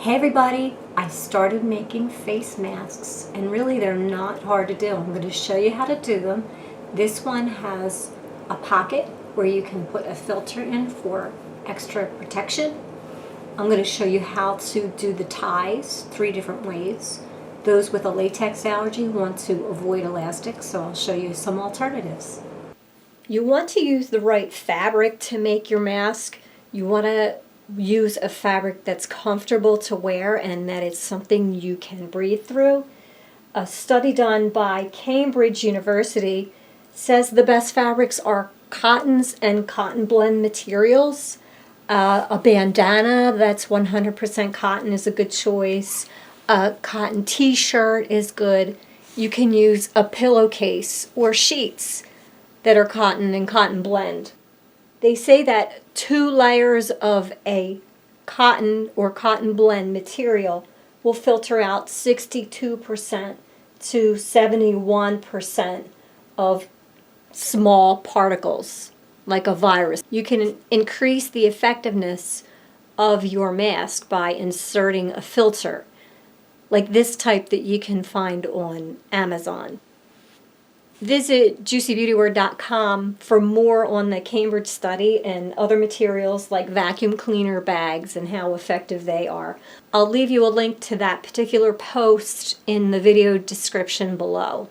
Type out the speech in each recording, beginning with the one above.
Hey everybody, I started making face masks and really they're not hard to do. I'm going to show you how to do them. This one has a pocket where you can put a filter in for extra protection. I'm going to show you how to do the ties 3 different ways. Those with a latex allergy want to avoid elastics, so I'll show you some alternatives. You want to use the right fabric to make your mask. You want to use a fabric that's comfortable to wear and that it's something you can breathe through. A study done by Cambridge University says the best fabrics are cottons and cotton blend materials. A bandana that's 100% cotton is a good choice. A cotton t-shirt is good. You can use a pillowcase or sheets that are cotton and cotton blend. They say that 2 layers of a cotton or cotton blend material will filter out 62% to 71% of small particles, like a virus. You can increase the effectiveness of your mask by inserting a filter, like this type that you can find on Amazon. Visit juicybeautyword.com for more on the Cambridge study and other materials like vacuum cleaner bags and how effective they are. I'll leave you a link to that particular post in the video description below.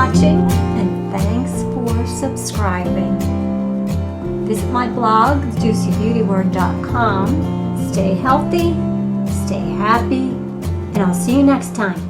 watching, and thanks for subscribing. Visit my blog, juicybeautyword.com. Stay healthy, stay happy, and I'll see you next time.